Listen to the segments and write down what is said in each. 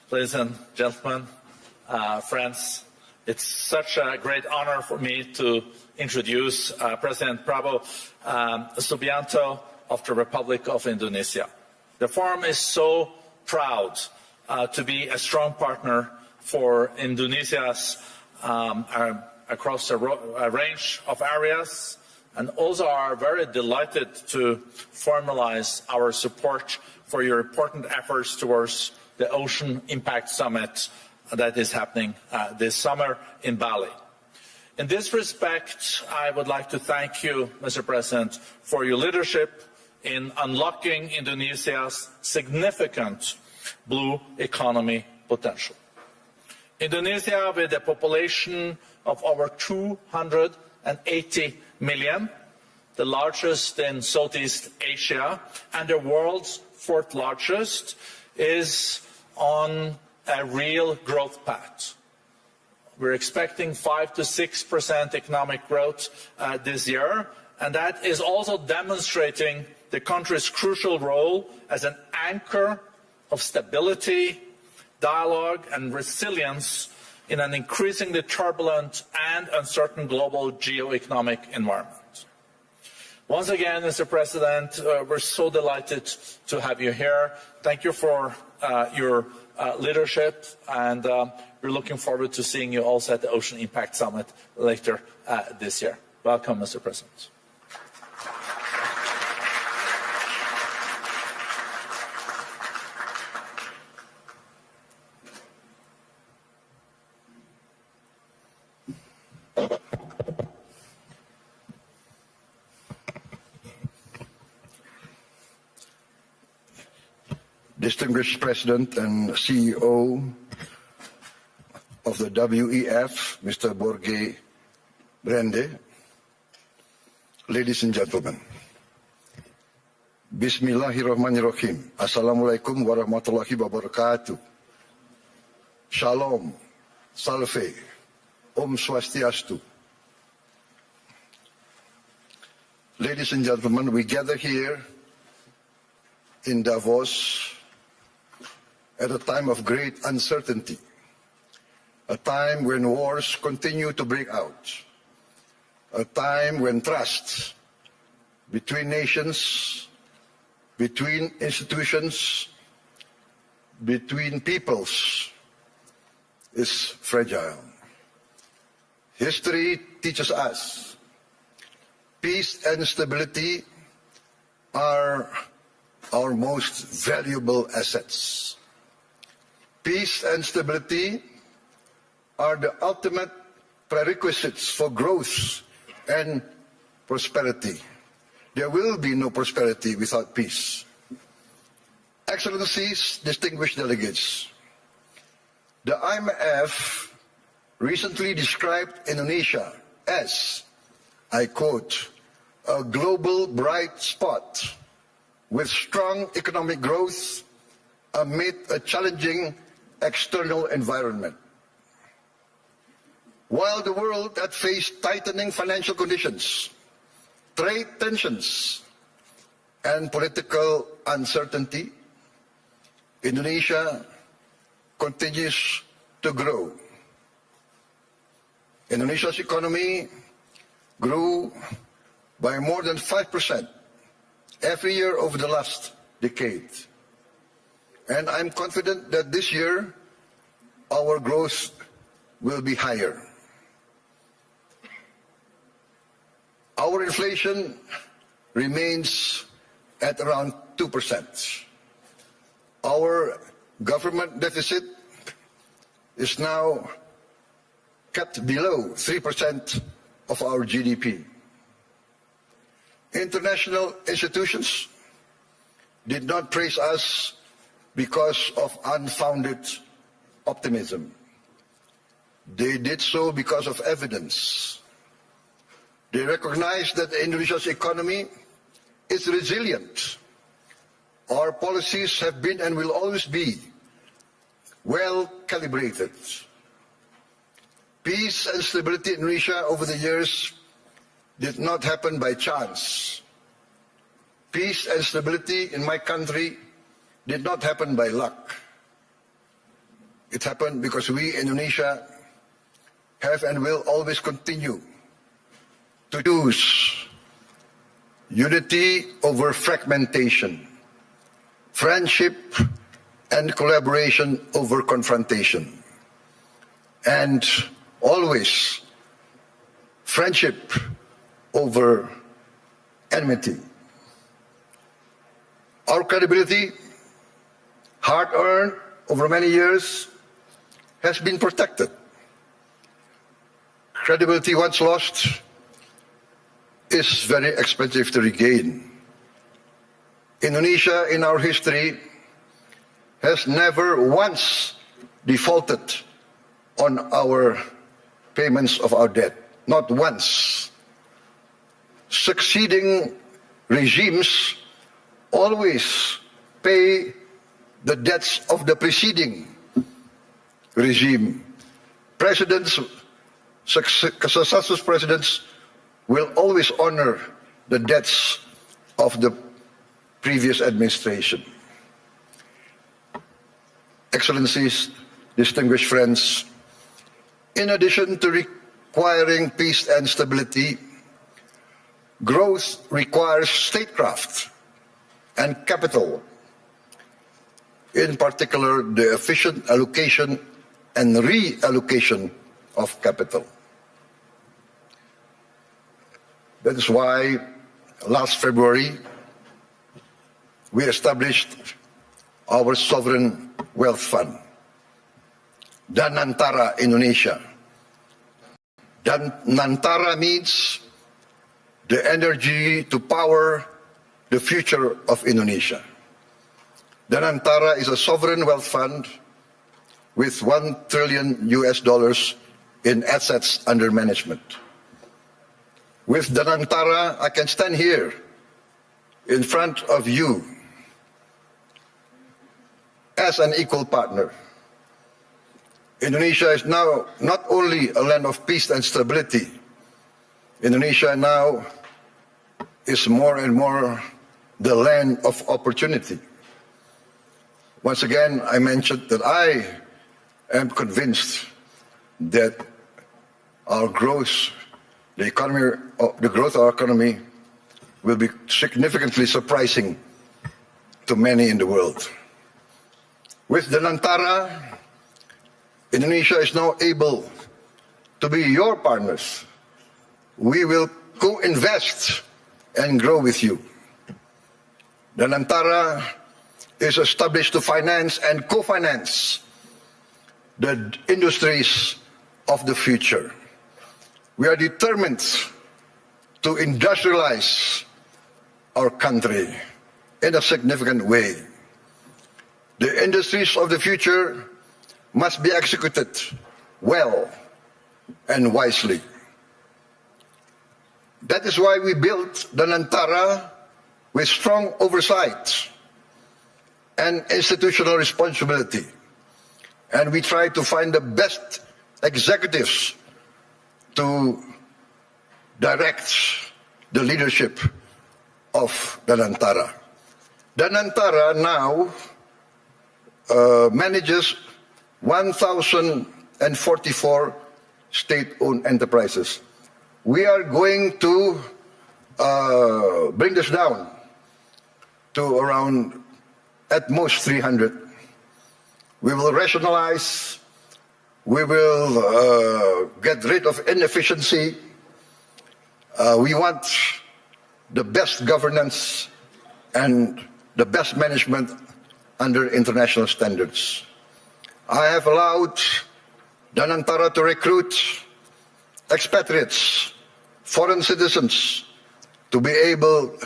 ladies and gentlemen, friends, it's such a great honor for me to introduce President Prabowo Subianto of the Republic of Indonesia. The Forum is so proud to be a strong partner for Indonesia's across a range of areas, and also are very delighted to formalize our support for your important efforts towards the Ocean Impact Summit that is happening this summer in Bali. In this respect, I would like to thank you, Mr. President, for your leadership in unlocking Indonesia's significant blue economy potential. Indonesia, with a population of over 280 million, the largest in Southeast Asia and the world's fourth largest, is on a real growth path. We're expecting 5 to 6% economic growth this year, and that is also demonstrating the country's crucial role as an anchor of stability, dialogue, and resilience in an increasingly turbulent and uncertain global geo-economic environment. Once again, Mr. President, we're so delighted to have you here. Thank you for your leadership, and we're looking forward to seeing you also at the Ocean Impact Summit later this year. Welcome, Mr. President. Distinguished President and CEO of the WEF, Mr. Borge Brande, ladies and gentlemen, Bismillahirrahmanirrahim. Assalamualaikum warahmatullahi wabarakatuh. Shalom, Salve, Om Swastiastu. Ladies and gentlemen, we gather here in Davos at a time of great uncertainty, a time when wars continue to break out, a time when trust between nations, between institutions, between peoples is fragile. History teaches us peace and stability are our most valuable assets. Peace and stability are the ultimate prerequisites for growth and prosperity. There will be no prosperity without peace. Excellencies, distinguished delegates, the IMF recently described Indonesia as, I quote, a global bright spot with strong economic growth amid a challenging external environment. While the world had faced tightening financial conditions, trade tensions, and political uncertainty, Indonesia continues to grow. Indonesia's economy grew by more than 5% every year over the last decade. And I'm confident that this year, our growth will be higher. Our inflation remains at around 2%. Our government deficit is now kept below 3% of our GDP. International institutions did not praise us because of unfounded optimism. They did so because of evidence. They recognize that Indonesia's economy is resilient. Our policies have been and will always be well calibrated. Peace and stability in Indonesia over the years did not happen by chance. Peace and stability in my country did not happen by luck. It happened because we, Indonesia, have and will always continue to choose unity over fragmentation, friendship and collaboration over confrontation, and always friendship over enmity. Our credibility, hard-earned over many years, has been protected. Credibility once lost is very expensive to regain. Indonesia, in our history, has never once defaulted on our payments of our debt. Not once. Succeeding regimes always pay the debts of the preceding regime. Successive presidents will always honor the debts of the previous administration. Excellencies, distinguished friends, in addition to requiring peace and stability, growth requires statecraft and capital, in particular the efficient allocation and reallocation of capital. That is why last February we established our sovereign wealth fund, Danantara Indonesia. Danantara means the energy to power the future of Indonesia. Danantara is a sovereign wealth fund with $1 trillion in assets under management. With Danantara, I can stand here in front of you as an equal partner. Indonesia is now not only a land of peace and stability. Indonesia now is more and more the land of opportunity. Once again, I mentioned that I am convinced that our growth, the growth of our economy will be significantly surprising to many in the world. With Danantara, Indonesia is now able to be your partners. We will co-invest and grow with you. Danantara is established to finance and co-finance the industries of the future. We are determined to industrialize our country in a significant way. The industries of the future must be executed well and wisely. That is why we built Danantara with strong oversight and institutional responsibility. And we try to find the best executives to direct the leadership of Danantara. Danantara now manages 1,044 state-owned enterprises. We are going to bring this down to around at most 300. We will rationalize, we will get rid of inefficiency. We want the best governance and the best management under international standards. I have allowed Danantara to recruit expatriates, foreign citizens, to be able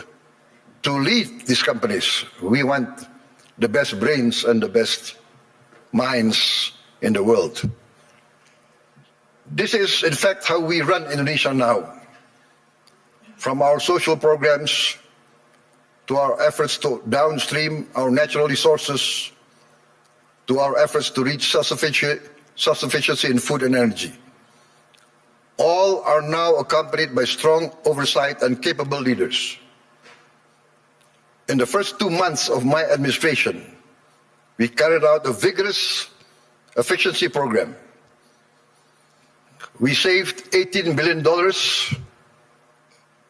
to lead these companies. We want the best brains and the best minds in the world. This is, in fact, how we run Indonesia now. From our social programs to our efforts to downstream our natural resources, to our efforts to reach self-sufficiency in food and energy. All are now accompanied by strong oversight and capable leaders. In the first 2 months of my administration, we carried out a vigorous efficiency program. We saved $18 billion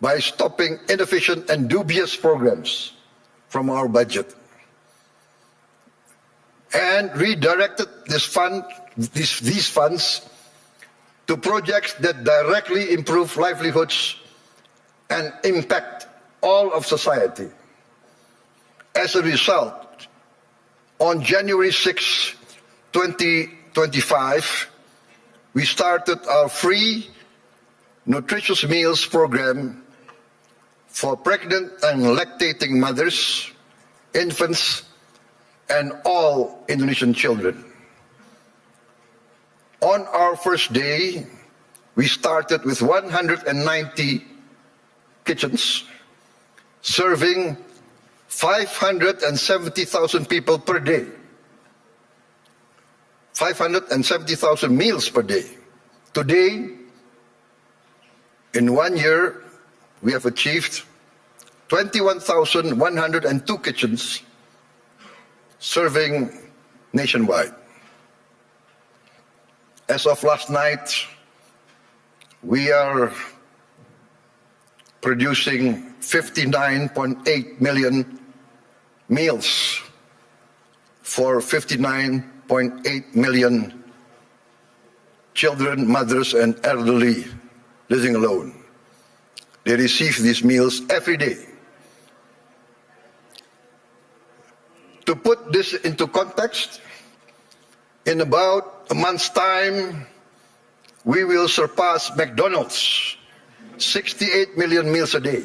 by stopping inefficient and dubious programs from our budget and redirected these funds to projects that directly improve livelihoods and impact all of society. As a result, on January 6, 2025, we started our free nutritious meals program for pregnant and lactating mothers, infants, and all Indonesian children. On our first day, we started with 190 kitchens, serving 570,000 people per day. 570,000 meals per day. Today, in 1 year, we have achieved 21,102 kitchens serving nationwide. As of last night, we are producing 59.8 million meals for 59.8 million children, mothers, and elderly living alone. They receive these meals every day. To put this into context, in about a month's time, we will surpass McDonald's, 68 million meals a day.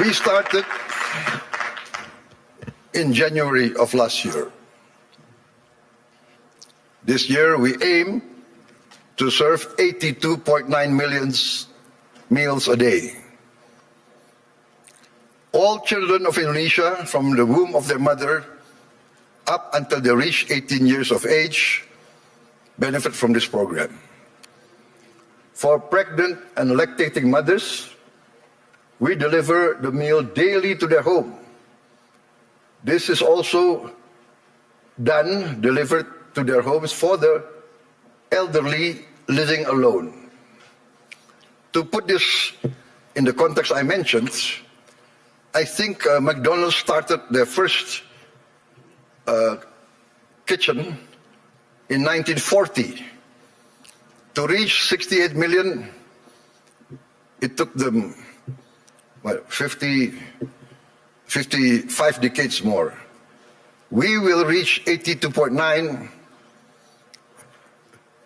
We started in January of last year. This year, we aim to serve 82.9 million meals a day. All children of Indonesia, from the womb of their mother up until they reach 18 years of age, benefit from this program. For pregnant and lactating mothers, we deliver the meal daily to their home. This is also delivered to their homes for the elderly living alone. To put this in the context I mentioned, I think McDonald's started their first kitchen in 1940. To reach 68 million, it took them 55 decades more. We will reach 82.9,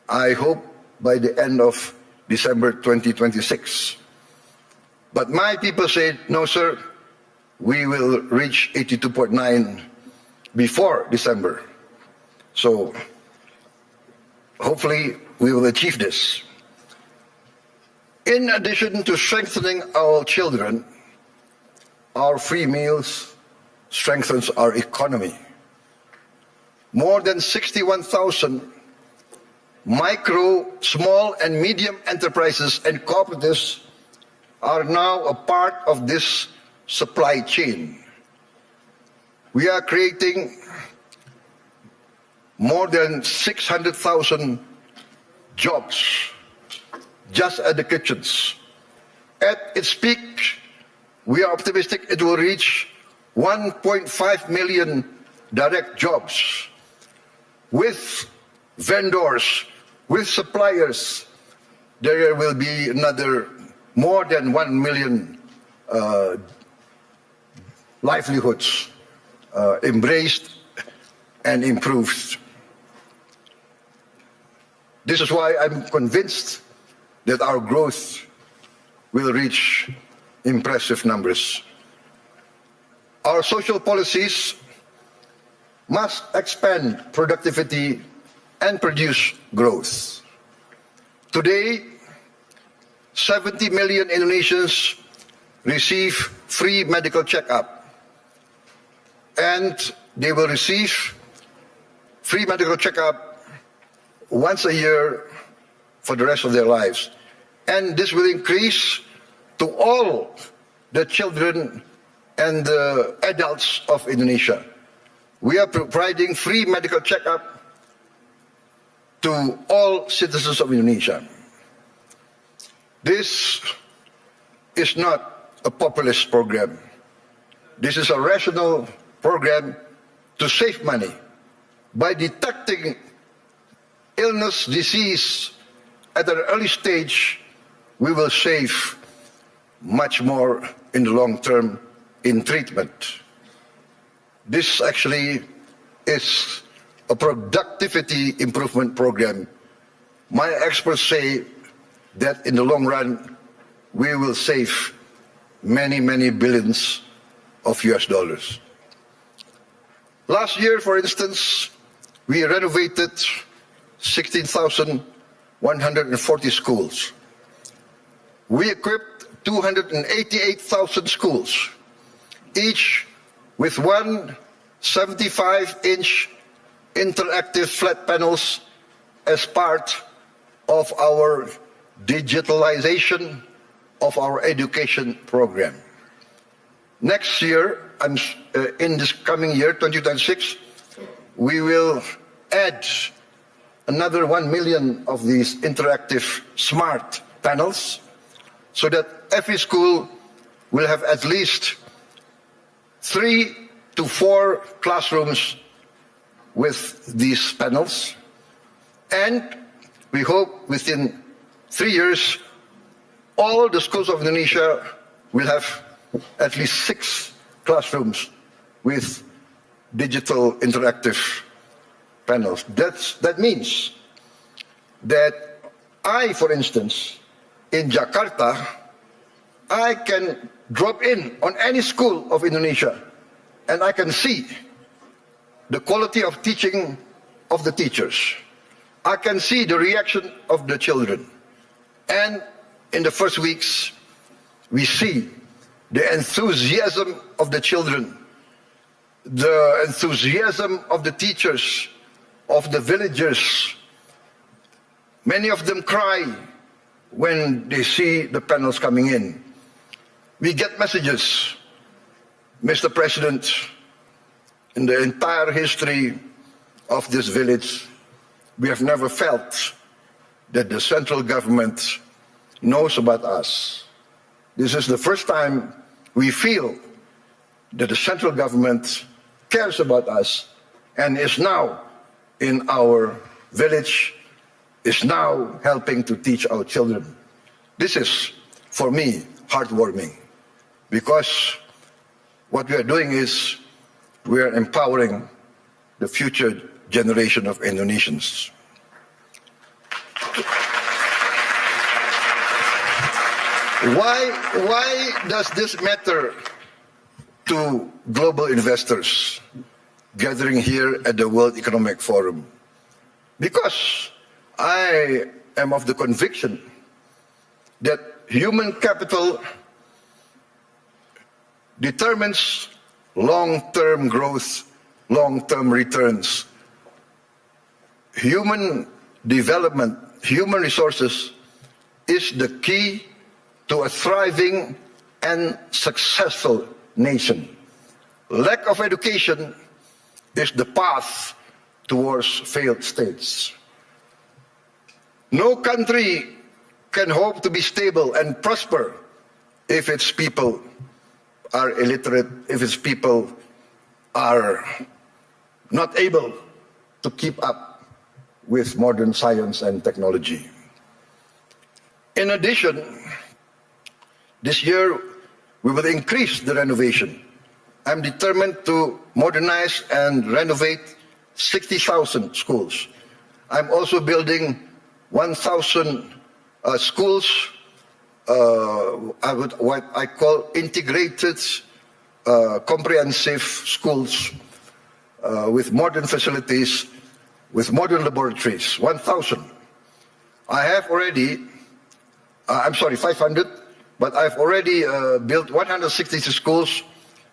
I hope, by the end of December 2026. But my people say, no, sir, we will reach 82.9 before December. So hopefully we will achieve this. In addition to strengthening our children, our free meals strengthens our economy. More than 61,000 micro, small, and medium enterprises and cooperatives are now a part of this supply chain. We are creating more than 600,000 jobs just at the kitchens. At its peak, we are optimistic it will reach 1.5 million direct jobs with vendors, with suppliers. There will be another more than 1 million livelihoods embraced and improved. This is why I'm convinced that our growth will reach impressive numbers. Our social policies must expand productivity and produce growth. Today, 70 million Indonesians receive free medical checkup, and they will receive free medical checkup once a year for the rest of their lives. And this will increase to all the children and the adults of Indonesia. We are providing free medical checkup to all citizens of Indonesia. This is not a populist program. This is a rational program to save money. By detecting illness, disease at an early stage, we will save much more in the long term in treatment. This actually is a productivity improvement program. My experts say that in the long run, we will save many, many billions of US dollars. Last year, for instance, we renovated 16,140 schools. We equipped 288,000 schools, each with one 75-inch interactive flat panels as part of our digitalization of our education program. Next year, in this coming year, 2026, we will add another 1 million of these interactive smart panels so that every school will have at least 3 to 4 classrooms with these panels. And we hope within 3 years, all the schools of Indonesia will have at least 6 classrooms with digital interactive panels. That means that I, for instance, in Jakarta, I can drop in on any school of Indonesia and I can see the quality of teaching of the teachers. I can see the reaction of the children. And in the first weeks, we see the enthusiasm of the children, the enthusiasm of the teachers, of the villagers. Many of them cry when they see the panels coming in. We get messages, Mr. President, in the entire history of this village, we have never felt that the central government knows about us. This is the first time we feel that the central government cares about us and is now in our village, is now helping to teach our children. This is, for me, heartwarming, because what we are doing is we are empowering the future generation of Indonesians. Why does this matter to global investors gathering here at the World Economic Forum? Because I am of the conviction that human capital determines long-term growth, long-term returns. Human development, human resources is the key to a thriving and successful nation. Lack of education is the path towards failed states. No country can hope to be stable and prosper if its people are illiterate, if its people are not able to keep up with modern science and technology. In addition, this year we will increase the renovation. I'm determined to modernize and renovate 60,000 schools. I'm also building 1,000 schools, what I call integrated, comprehensive schools with modern facilities, with modern laboratories, 1,000. I have already, 500, but I've already built 160 schools,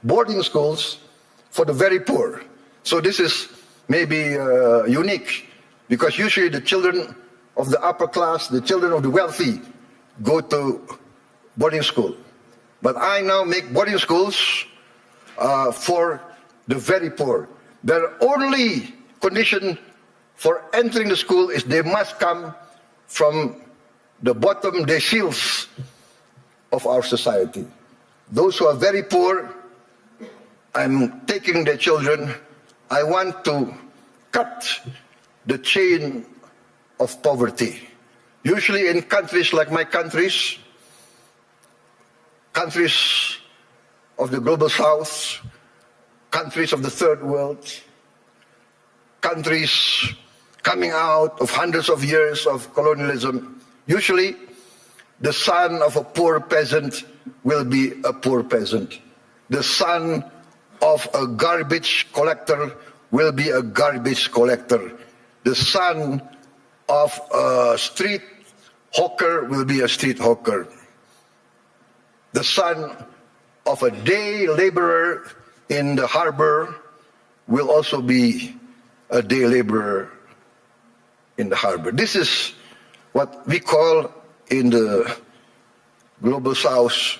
boarding schools for the very poor. So this is maybe unique, because usually the children of the upper class, the children of the wealthy, go to boarding school. But I now make boarding schools for the very poor. Their only condition for entering the school is they must come from the bottom deciles of our society. Those who are very poor, I'm taking their children. I want to cut the chain of poverty. Usually in countries like my countries of the global south, countries of the third world, countries coming out of hundreds of years of colonialism, usually the son of a poor peasant will be a poor peasant. The son of a garbage collector will be a garbage collector. The son of a street hawker will be a street hawker. The son of a day laborer in the harbor will also be a day laborer in the harbor. This is what we call in the global south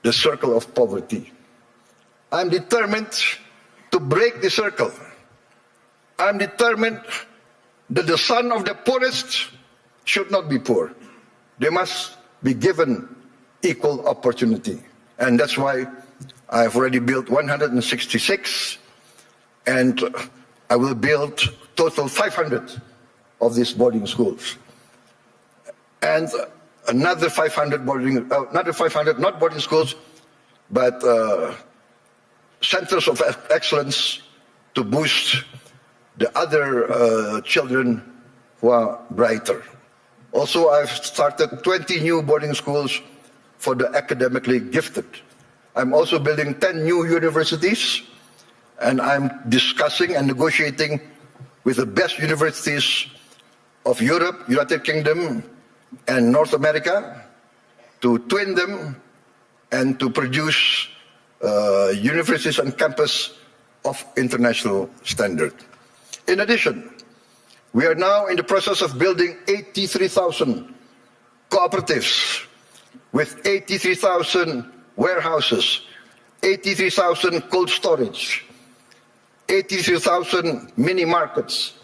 the circle of poverty. I'm determined to break the circle. I'm determined that the son of the poorest should not be poor. They must be given equal opportunity. And that's why I've already built 166, and I will build total 500 of these boarding schools. And another 500 not boarding schools, but centers of excellence to boost the other children who are brighter. Also, I've started 20 new boarding schools for the academically gifted. I'm also building 10 new universities, and I'm discussing and negotiating with the best universities of Europe, United Kingdom, and North America to twin them and to produce universities and campus of international standard. In addition, we are now in the process of building 83,000 cooperatives with 83,000 warehouses, 83,000 cold storage, 83,000 mini markets,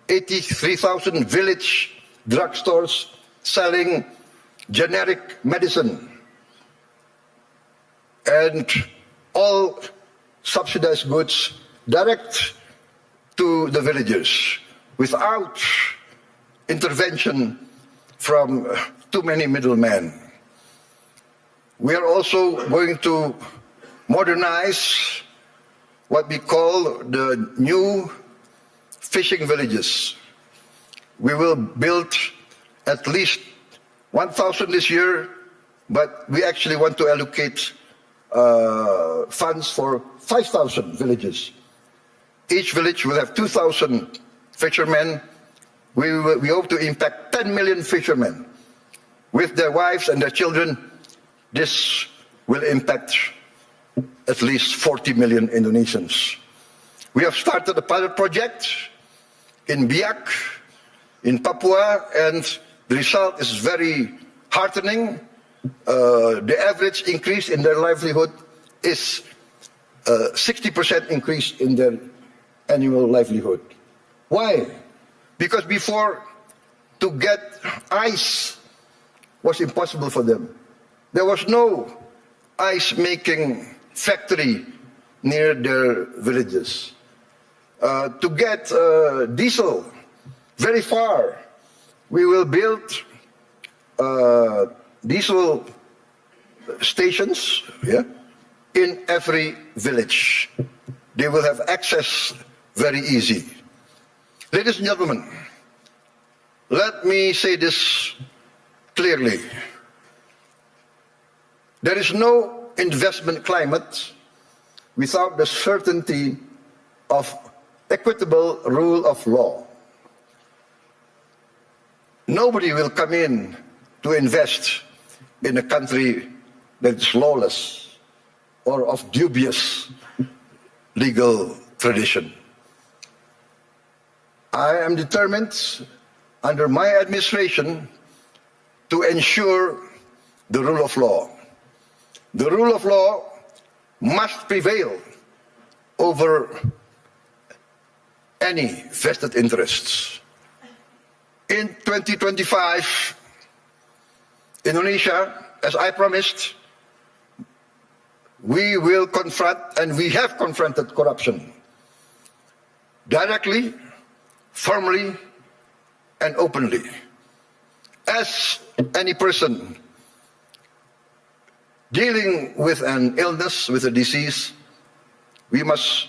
83,000 village drugstores selling generic medicine, and all subsidized goods direct to the villagers without intervention from too many middlemen. We are also going to modernize what we call the new fishing villages. We will build at least 1,000 this year, but we actually want to allocate funds for 5,000 villages. Each village will have 2,000 fishermen. We hope to impact 10 million fishermen with their wives and their children. This will impact at least 40 million Indonesians. We have started a pilot project in Biak, in Papua, and the result is very heartening. The average increase in their livelihood is 60% increase in their annual livelihood. Why? Because before, to get ice was impossible for them. There was no ice-making factory near their villages. To get diesel very far, we will build diesel stations in every village. They will have access very easy. Ladies and gentlemen, let me say this clearly. There is no investment climate without the certainty of equitable rule of law. Nobody will come in to invest in a country that is lawless or of dubious legal tradition. I am determined under my administration to ensure the rule of law. The rule of law must prevail over any vested interests. In 2025, Indonesia, as I promised, we will confront, and we have confronted corruption directly, firmly, and openly. As any person dealing with an illness, with a disease, we must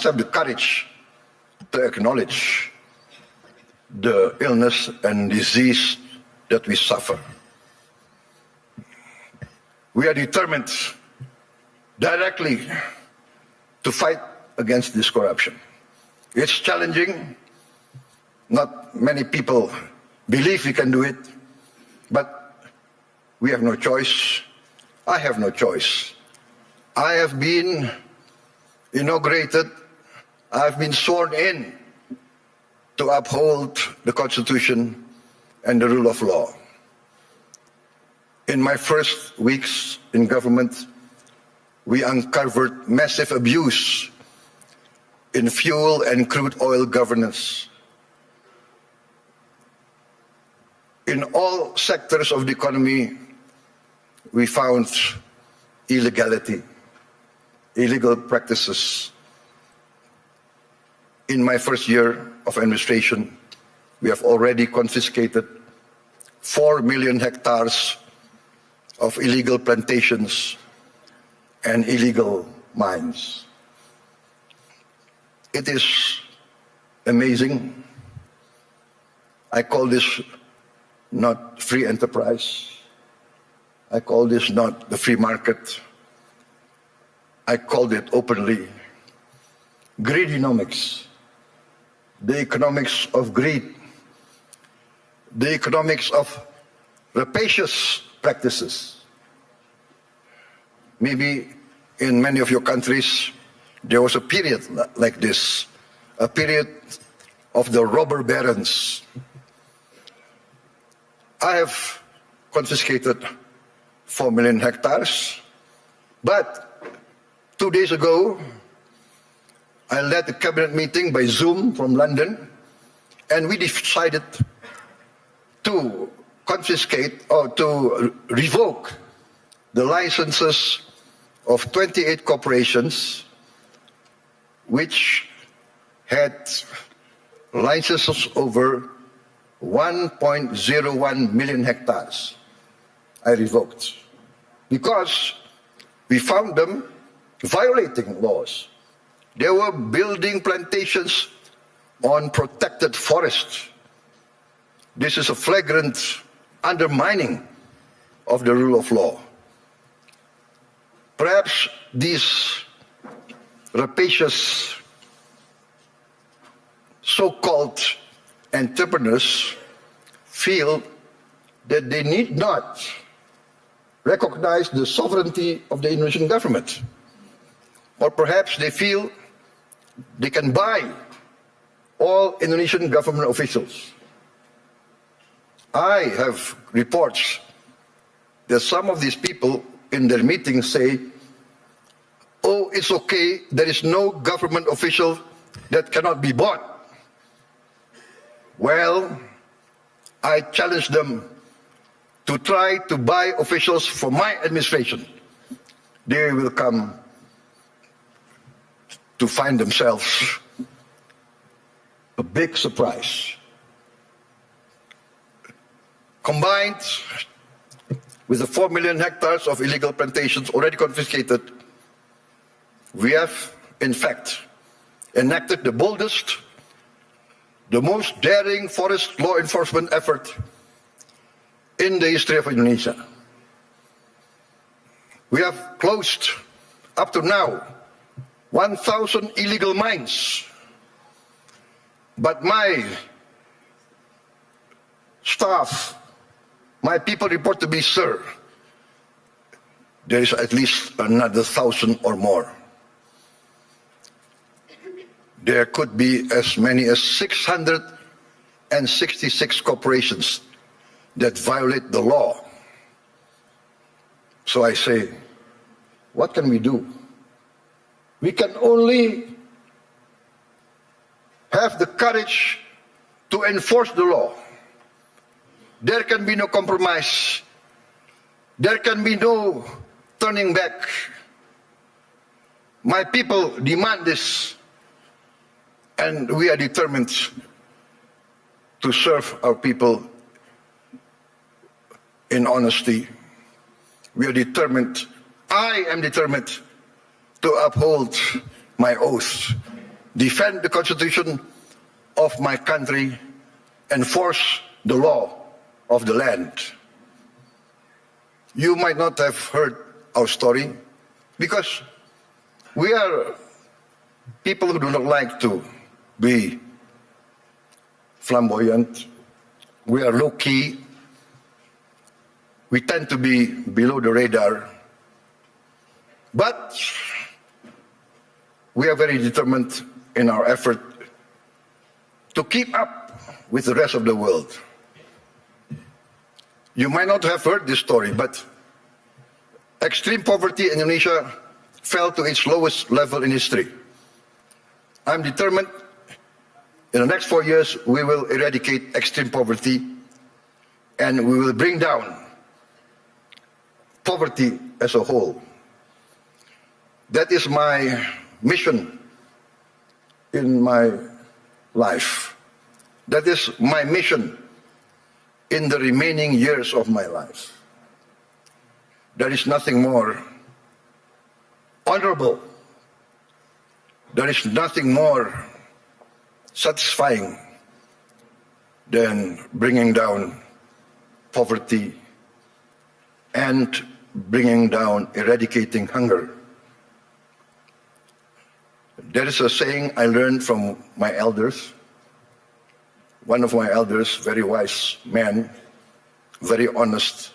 have the courage to acknowledge the illness and disease that we suffer. We are determined directly to fight against this corruption. It's challenging. Not many people believe we can do it, but we have no choice. I have no choice. I have been inaugurated, I have been sworn in to uphold the Constitution and the rule of law. In my first weeks in government, we uncovered massive abuse in fuel and crude oil governance. In all sectors of the economy, we found illegality, illegal practices. In my first year of administration, we have already confiscated 4 million hectares of illegal plantations and illegal mines. It is amazing. I call this not free enterprise. I call this not the free market. I called it openly greedonomics, the economics of greed, the economics of rapacious practices. Maybe in many of your countries, there was a period like this, a period of the robber barons. I have confiscated 4 million hectares, but 2 days ago, I led a cabinet meeting by Zoom from London, and we decided to confiscate or to revoke the licenses of 28 corporations which had licenses over 1.01 million hectares. I revoked because we found them violating laws. They were building plantations on protected forests. This is a flagrant undermining of the rule of law. Perhaps these rapacious so-called entrepreneurs feel that they need not recognize the sovereignty of the Indonesian government. Or perhaps they feel they can buy all Indonesian government officials. I have reports that some of these people in their meetings say, oh, it's okay, there is no government official that cannot be bought. Well, I challenge them to try to buy officials for my administration. They will come to find themselves a big surprise. Combined with the 4 million hectares of illegal plantations already confiscated, we have, in fact, enacted the boldest, the most daring forest law enforcement effort in the history of Indonesia. We have closed, up to now, 1,000 illegal mines. But my staff, my people report to me, sir, there is at least another 1,000 or more. There could be as many as 666 corporations that violate the law. So I say, what can we do? We can only have the courage to enforce the law. There can be no compromise. There can be no turning back. My people demand this, and we are determined to serve our people in honesty. We are determined, I am determined to uphold my oath, defend the Constitution of my country, enforce the law of the land. You might not have heard our story because we are people who do not like to be flamboyant. We are low-key. We tend to be below the radar. But we are very determined in our effort to keep up with the rest of the world. You might not have heard this story, but extreme poverty in Indonesia fell to its lowest level in history. I'm determined in the next 4 years we will eradicate extreme poverty and we will bring down poverty as a whole. That is my mission in my life. That is my mission in the remaining years of my life. There is nothing more honorable. There is nothing more satisfying than bringing down poverty and bringing down, eradicating hunger. There is a saying I learned from my elders. One of my elders, very wise man, very honest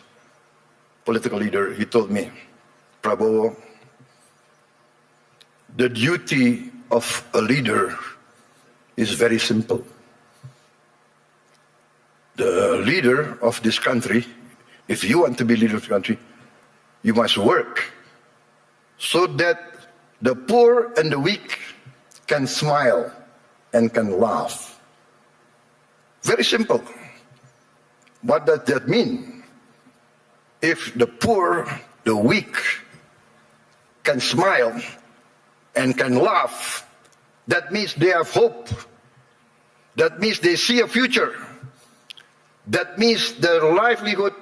political leader, he told me, Prabowo, the duty of a leader is very simple. The leader of this country, if you want to be leader of the country, you must work so that the poor and the weak can smile and can laugh. Very simple. What does that mean? If the poor, the weak can smile and can laugh, that means they have hope. That means they see a future. That means their livelihood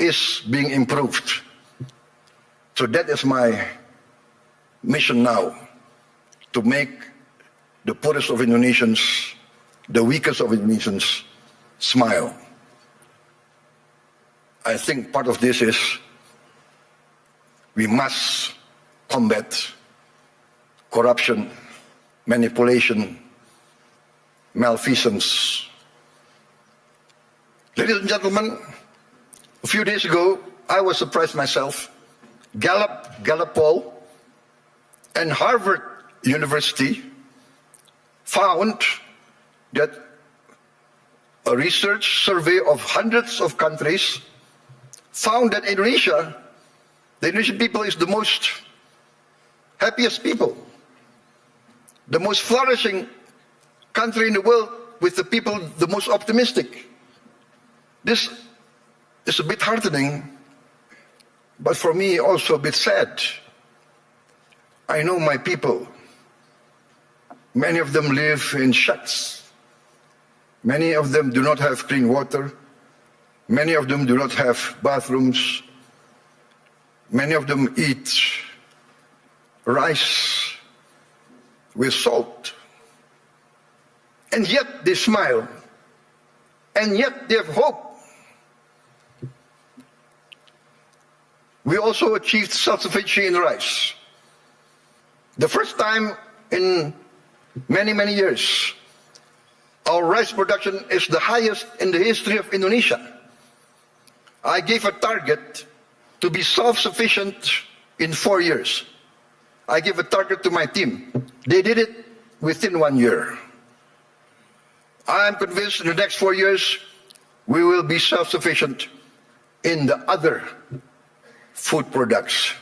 is being improved. So that is my mission now, to make the poorest of Indonesians, the weakest of Indonesians, smile. I think part of this is we must combat corruption, manipulation, malfeasance. Ladies and gentlemen, a few days ago, I was surprised myself. Gallup poll and Harvard University found that a research survey of hundreds of countries found that Indonesia, the Indonesian people, is the most happiest people, the most flourishing country in the world, with the people the most optimistic. This is a bit heartening, but for me also a bit sad. I know my people. Many of them live in shacks. Many of them do not have clean water. Many of them do not have bathrooms. Many of them eat rice with salt. And yet they smile. And yet they have hope. We also achieved self-sufficiency in rice. The first time in many, many years, our rice production is the highest in the history of Indonesia. I gave a target to be self-sufficient in 4 years. I gave a target to my team. They did it within 1 year. I am convinced in the next 4 years, we will be self-sufficient in the other food products.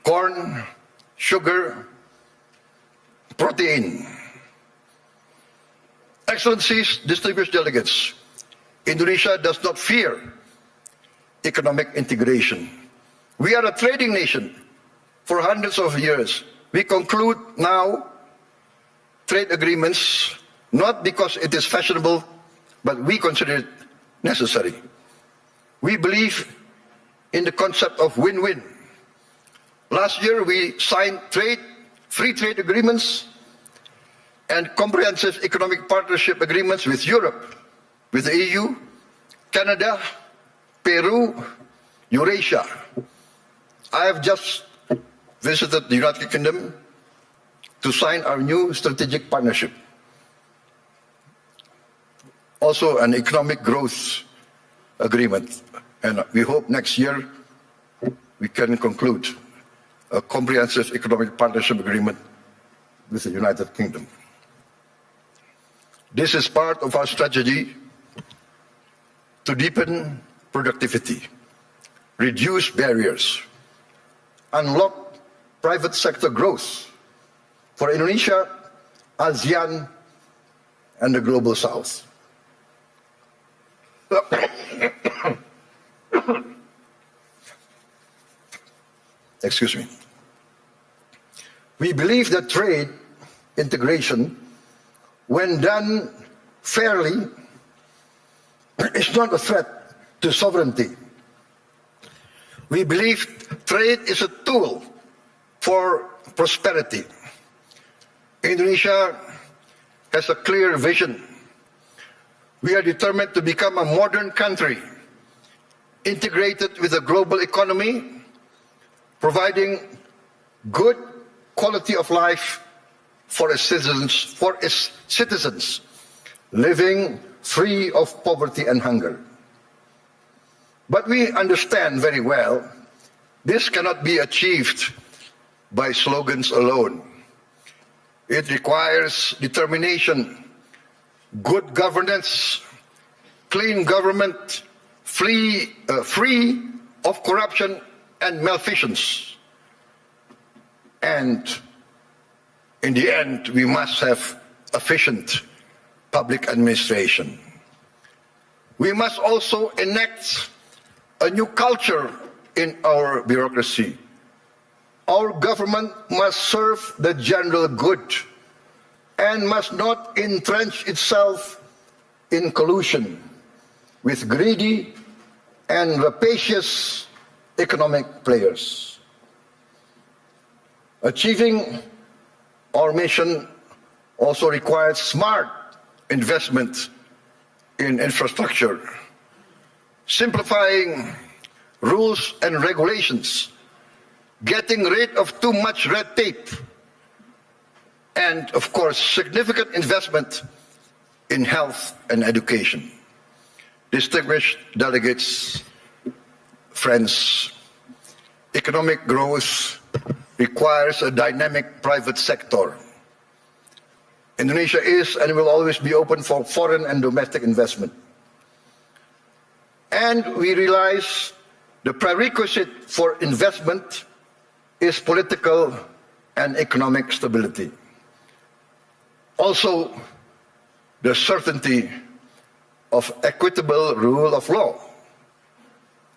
corn, sugar, protein. Excellencies, distinguished delegates, Indonesia does not fear economic integration. We are a trading nation for hundreds of years. We conclude now trade agreements not because it is fashionable, but we consider it necessary. We believe in the concept of win-win. Last year we signed free trade agreements and comprehensive economic partnership agreements with Europe, with the EU, Canada, Peru, Eurasia. I have just visited the United Kingdom to sign our new strategic partnership. Also an economic growth agreement. And we hope next year we can conclude a comprehensive economic partnership agreement with the United Kingdom. This is part of our strategy to deepen productivity, reduce barriers, unlock private sector growth for Indonesia, ASEAN, and the Global South. Excuse me. We believe that trade integration, when done fairly, is not a threat to sovereignty. We believe trade is a tool for prosperity. Indonesia has a clear vision. We are determined to become a modern country, integrated with a global economy, providing good quality of life for its citizens, living free of poverty and hunger. But we understand very well this cannot be achieved by slogans alone. It requires determination, good governance, clean government, free of corruption and malfeasance. And in the end, we must have efficient public administration. We must also enact a new culture in our bureaucracy. Our government must serve the general good and must not entrench itself in collusion with greedy and rapacious economic players. Achieving our mission also requires smart investment in infrastructure, simplifying rules and regulations, getting rid of too much red tape, and of course, significant investment in health and education. Distinguished delegates, friends, economic growth requires a dynamic private sector. Indonesia is and will always be open for foreign and domestic investment. And we realize the prerequisite for investment is political and economic stability. Also, the certainty of equitable rule of law,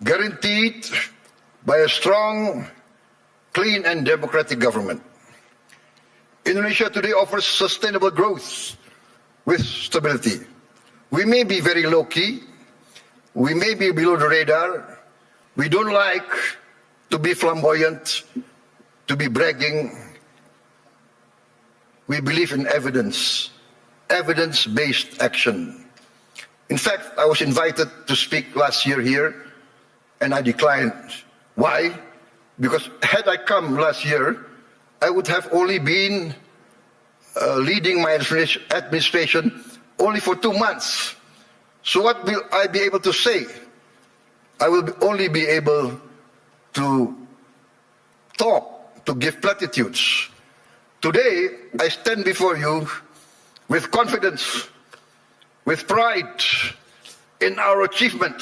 guaranteed by a strong, clean and democratic government. Indonesia today offers sustainable growth with stability. We may be very low-key, we may be below the radar, we don't like to be flamboyant, to be bragging. We believe in evidence, evidence-based action. In fact, I was invited to speak last year here, and I declined. Why? Because had I come last year, I would have only been leading my administration only for 2 months. So what will I be able to say? I will only be able to talk, to give platitudes. Today, I stand before you with confidence, with pride in our achievement.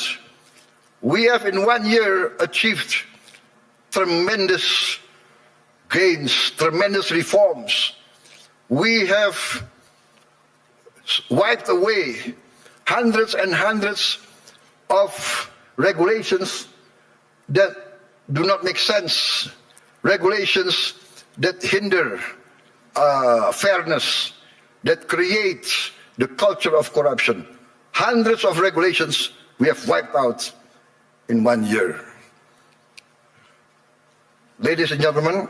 We have in 1 year achieved tremendous gains, tremendous reforms. We have wiped away hundreds and hundreds of regulations that do not make sense, regulations that hinder fairness, that create the culture of corruption. Hundreds of regulations we have wiped out in 1 year. Ladies and gentlemen,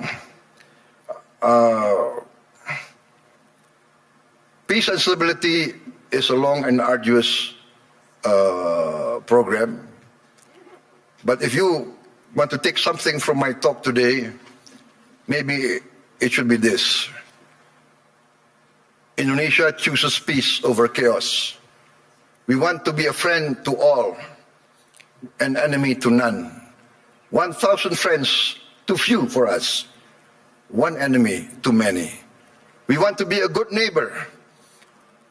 peace and stability is a long and arduous program. But if you want to take something from my talk today, maybe it should be this. Indonesia chooses peace over chaos. We want to be a friend to all, an enemy to none. 1,000 friends too few for us, one enemy too many. We want to be a good neighbor,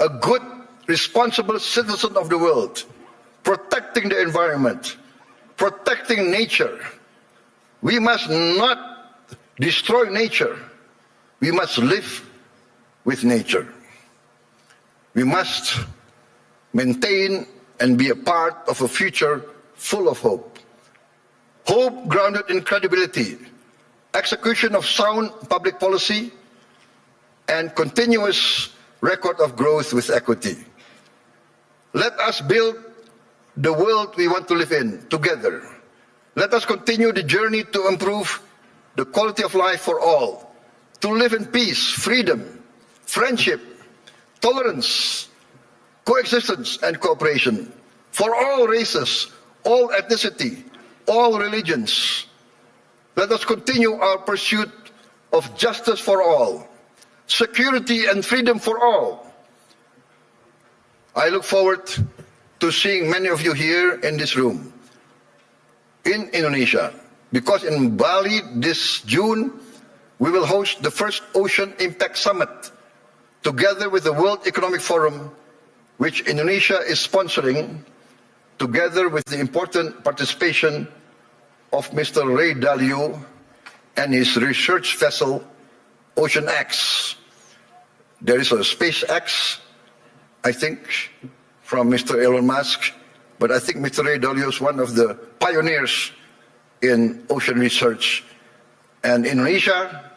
a good, responsible citizen of the world, protecting the environment, protecting nature. We must not destroy nature. We must live with nature. We must maintain and be a part of a future full of hope. Hope grounded in credibility, execution of sound public policy, and continuous record of growth with equity. Let us build the world we want to live in together. Let us continue the journey to improve the quality of life for all, to live in peace, freedom, friendship, tolerance, coexistence, and cooperation for all races, all ethnicity, all religions. Let us continue our pursuit of justice for all, security and freedom for all. I look forward to seeing many of you here in this room, in Indonesia, because in Bali this June, we will host the first Ocean Impact Summit, together with the World Economic Forum, which Indonesia is sponsoring, together with the important participation of Mr. Ray Dalio and his research vessel, Ocean X. There is a SpaceX, I think, from Mr. Elon Musk, but I think Mr. Ray Dalio is one of the pioneers in ocean research. And Indonesia,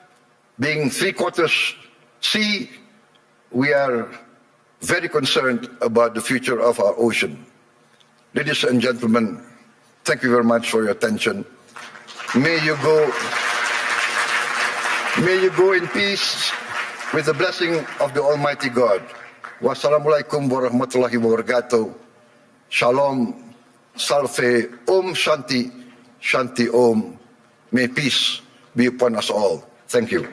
being 3/4 sea, we are very concerned about the future of our ocean. Ladies and gentlemen, thank you very much for your attention. May you go in peace with the blessing of the Almighty God. Wassalamualaikum warahmatullahi wabarakatuh. Shalom, salve, Om Shanti, Shanti Om. May peace be upon us all. Thank you.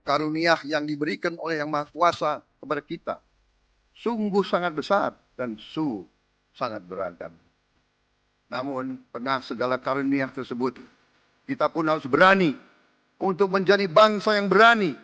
Karunia yang diberikan oleh Yang Maha Kuasa kepada kita sungguh sangat besar dan sangat beragam. Namun, pernah segala karunia tersebut, kita pun harus berani untuk menjadi bangsa yang berani